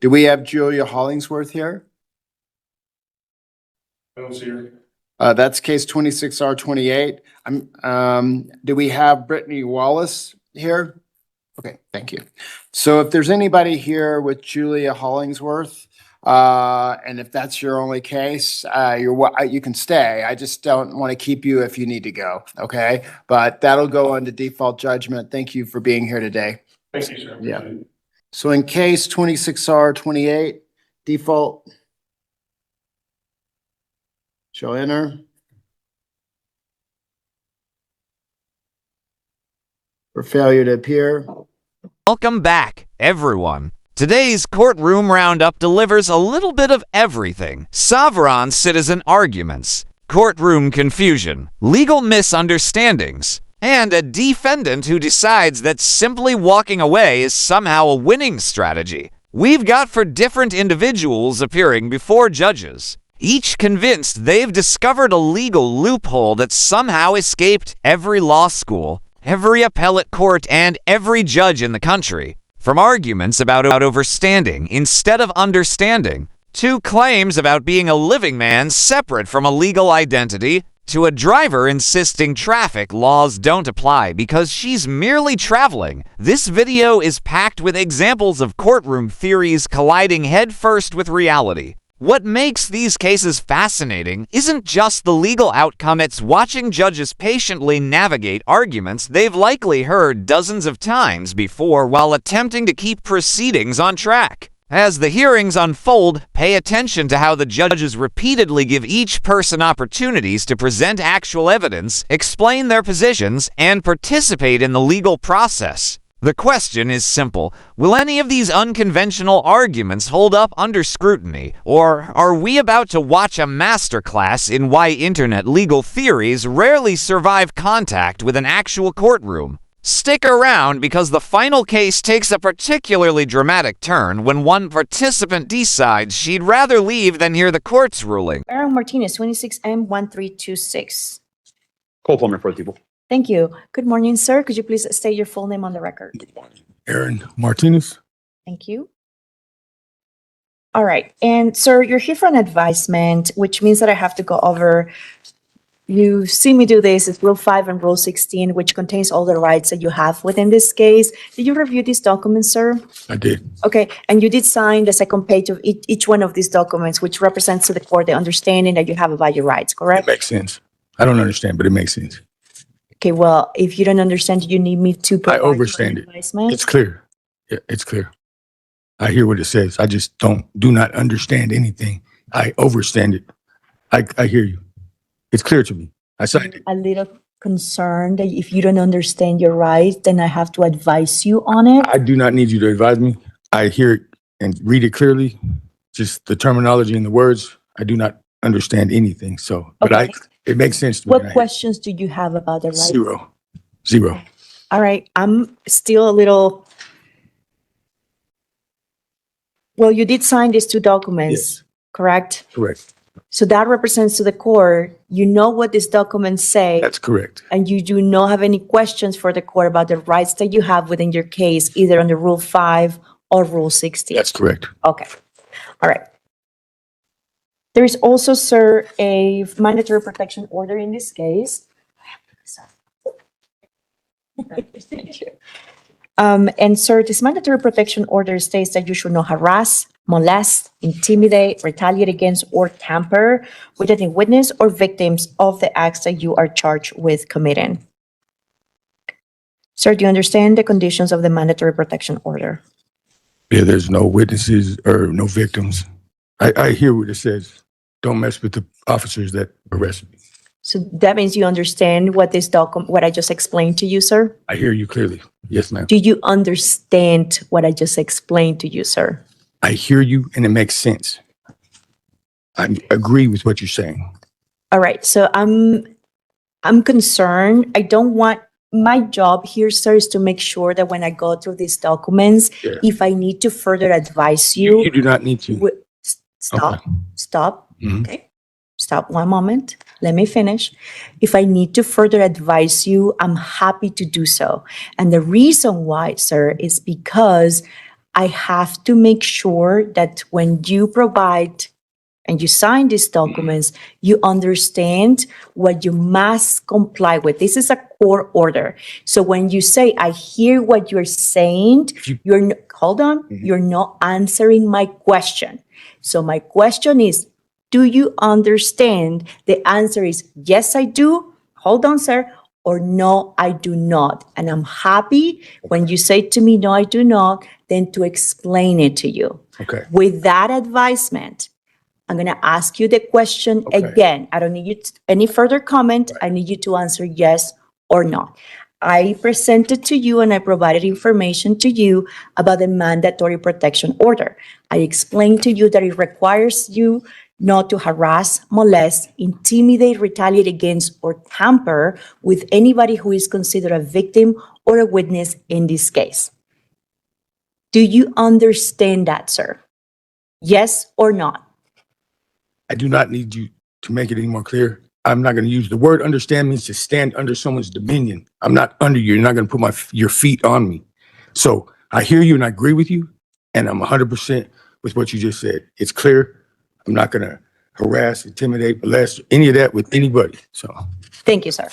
Do we have Julia Hollingsworth here? I don't see her. That's case 26R28. Do we have Brittany Wallace here? Okay, thank you. So if there's anybody here with Julia Hollingsworth, and if that's your only case, you can stay. I just don't want to keep you if you need to go, okay? But that'll go on to default judgment. Thank you for being here today. Thank you, sir. Yeah. So in case 26R28, default shall enter. For failure to appear. Welcome back, everyone. Today's Courtroom Roundup delivers a little bit of everything. Sovereign citizen arguments, courtroom confusion, legal misunderstandings, and a defendant who decides that simply walking away is somehow a winning strategy. We've got for different individuals appearing before judges, each convinced they've discovered a legal loophole that somehow escaped every law school, every appellate court, and every judge in the country. From arguments about overstanding instead of understanding, to claims about being a living man separate from a legal identity, to a driver insisting traffic laws don't apply because she's merely traveling. This video is packed with examples of courtroom theories colliding headfirst with reality. What makes these cases fascinating isn't just the legal outcome, it's watching judges patiently navigate arguments they've likely heard dozens of times before while attempting to keep proceedings on track. As the hearings unfold, pay attention to how the judges repeatedly give each person opportunities to present actual evidence, explain their positions, and participate in the legal process. The question is simple. Will any of these unconventional arguments hold up under scrutiny, or are we about to watch a masterclass in why internet legal theories rarely survive contact with an actual courtroom? Stick around because the final case takes a particularly dramatic turn when one participant decides she'd rather leave than hear the court's ruling. Aaron Martinez, 26M1326. Cole Plummer for the people. Thank you. Good morning, sir. Could you please state your full name on the record? Good morning. Aaron Martinez. Thank you. All right. And sir, you're here for an advisement, which means that I have to go over. You see me do this. It's Rule 5 and Rule 16, which contains all the rights that you have within this case. Did you review these documents, sir? I did. Okay. And you did sign the second page of each one of these documents, which represents to the court the understanding that you have about your rights, It correct? makes sense. I don't understand, but it makes sense. Okay. Well, if you don't understand, you need me to provide you an overstand it. advisement? It's clear. Yeah, it's clear. I hear what it says. I just do not understand anything. I overstand it. I hear you. It's clear to me. I signed it. A little concerned that if you don't understand your rights, then I have to advise you on it. I do not need you to advise me. I hear it and read it clearly. Just the terminology and the words. I do not understand anything. So, but Okay. it makes sense to me. What questions do you have about the rights? Zero. All right, I'm still a little. Well, you did sign these two documents, Yes. correct? Correct. So that represents to the court, you know what these documents say, That's correct. and you do not have any questions for the court about the rights that you have within your case, either under Rule 5 or Rule 16. That's correct. Okay, all right. There is also, sir, a mandatory protection order in this case. Thank you. And sir, this mandatory protection order states that you should not harass, molest, intimidate, retaliate against, or tamper with any witness or victims of the acts that you are charged with committing. Sir, do you understand the conditions of the mandatory protection order? Yeah, there's no witnesses or no victims. I hear what it says. Don't mess with the officers that arrested me. So that means you understand what this what I just explained to you, sir? I hear you clearly. Yes, ma'am. Do you understand what I just explained to you, sir? I hear you and it makes sense. I agree with what you're saying. All right, so I'm concerned. I don't want, my job here, sir, is to make sure that when I go through these documents, Yeah. if I need to further advise You you, do not need to. stop, stop, Mhm. okay? Stop 1 moment. Let me finish. If I need to further advise you, I'm happy to do so. And the reason why, sir, is because I have to make sure that when you provide and you sign these documents, you understand what you must comply with. This is a court order. So when you say, I hear what you're saying, hold on, you're not answering my question. So my question is, do you understand? The answer is, yes, I do. Hold on, sir. Or no, I do not. And I'm happy when you say to me, no, I do not, then to explain it to you. Okay. With that advisement, I'm going to ask you the question Okay. again. I don't need you any further comment. I need you to answer yes or no. I presented to you and I provided information to you about the mandatory protection order. I explained to you that it requires you not to harass, molest, intimidate, retaliate against, or tamper with anybody who is considered a victim or a witness in this case. Do you understand that, sir? Yes or not? I do not need you to make it any more clear. I'm not going to use the word understand means to stand under someone's dominion. I'm not under you. You're not going to put your feet on me. So I hear you and I agree with you. And I'm 100% with what you just said. It's clear. I'm not going to harass, intimidate, molest, any of that with anybody. So Thank you, sir.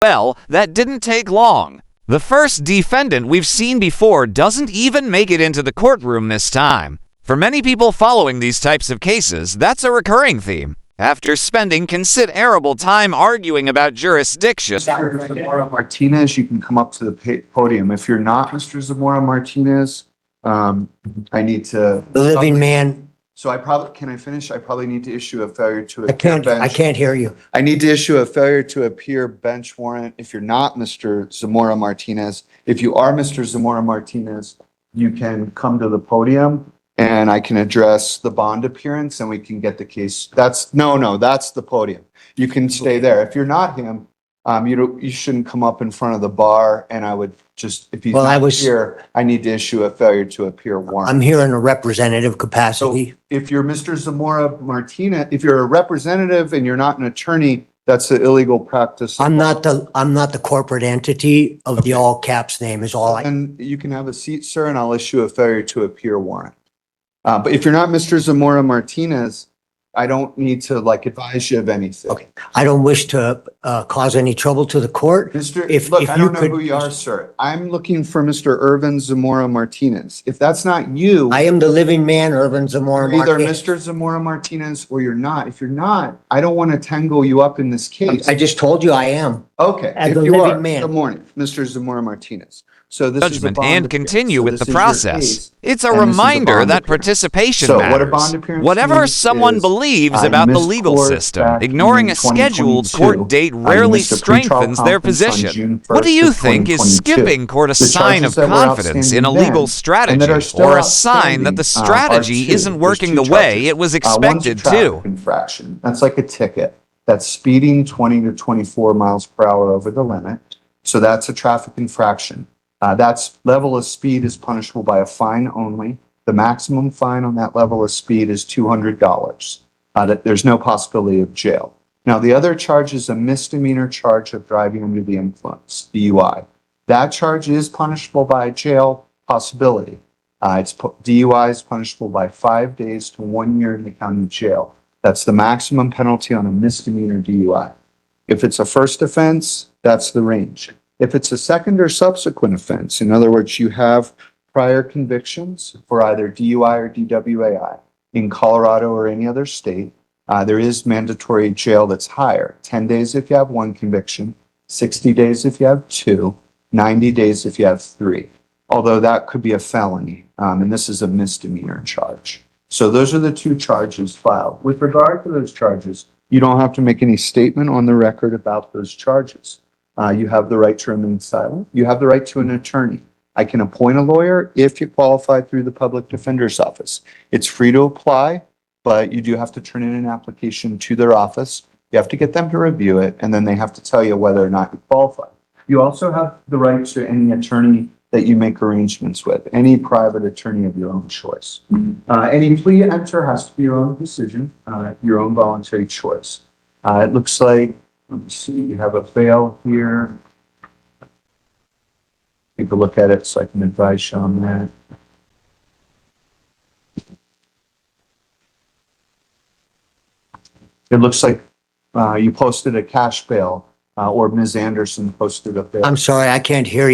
Well, that didn't take long. The first defendant we've seen before doesn't even make it into the courtroom this time. For many people following these types of cases, that's a recurring theme. After spending considerable time arguing about jurisdiction, Mr. Zamora Martinez, you can come up to the podium. If you're not Mr. Zamora Martinez, I need to. The living man, So can I finish? I probably need to issue a failure to I appear can't, I bench. can't hear you. I need to issue a failure to appear bench warrant. If you're not Mr. Zamora Martinez, if you are Mr. Zamora Martinez, you can come to the podium and I can address the bond appearance and we can get the case. That's the podium. You can stay there. If you're not him, you shouldn't come up in front of the bar and I would just, if he's Well, I not was- here, I need to issue a failure to appear warrant. I'm here in a representative So capacity. if you're Mr. Zamora Martinez, if you're a representative and you're not an attorney, that's an illegal practice. I'm not the corporate entity of the all caps name is all I, And you can have a seat, sir, and I'll issue a failure to appear warrant. But if you're not Mr. Zamora Martinez, I don't need to advise you of anything. Okay. I don't wish to cause any trouble to the court. Look, I you don't know could- who you are, sir. I'm looking for Mr. Irvin Zamora Martinez. If that's not you, I am the living man, Irvin Zamora you're either Martinez. Mr. Zamora Martinez or you're not. If you're not, I don't want to tangle you up in this case. I just told you I am. Okay, As if a you living are, man. good morning, Mr. Zamora Martinez. So this is the judgment bond and appearance. continue So with this the is your process. case, It's a and this is the reminder bond that appearance. participation So what a matters. bond appearance Whatever means someone is, believes you about the missed legal court system, back ignoring in a scheduled 2022. court date You rarely missed a pretrial strengthens their conference on position. June What do 1st you of think is 2022. skipping court a The sign of charges that were confidence in a outstanding legal then, strategy and that are still or a sign that the outstanding, are strategy two. isn't There's working two the way charges. it was One's a expected traffic to? infraction. That's like a ticket. That's speeding 20 to 24 miles per hour over the limit. So that's a traffic infraction. That's level of speed is punishable by a fine only. The maximum fine on that level of speed is $200. There's no possibility of jail. Now, the other charge is a misdemeanor charge of driving under the influence, DUI. That charge is punishable by a jail possibility. DUI is punishable by 5 days to 1 year in the county jail. That's the maximum penalty on a misdemeanor DUI. If it's a first offense, that's the range. If it's a second or subsequent offense, in other words, you have prior convictions for either DUI or DWAI in Colorado or any other state, there is mandatory jail that's higher. 10 days if you have one conviction, 60 days if you have two, 90 days if you have three. Although that could be a felony, and this is a misdemeanor charge. So those are the two charges filed. With regard to those charges, you don't have to make any statement on the record about those charges. You have the right to remain silent. You have the right to an attorney. I can appoint a lawyer if you qualify through the public defender's office. It's free to apply, but you do have to turn in an application to their office. You have to get them to review it, and then they have to tell you whether or not you qualify. You also have the right to any attorney that you make arrangements with, any private attorney of your own choice. Any plea you enter has to be your own decision, your own voluntary choice. It looks like, let me see, you have a fail here. take a look at it so I can advise you on that. It looks like you posted a cash bail, or Ms. Anderson posted a bail. I'm sorry, I can't hear you.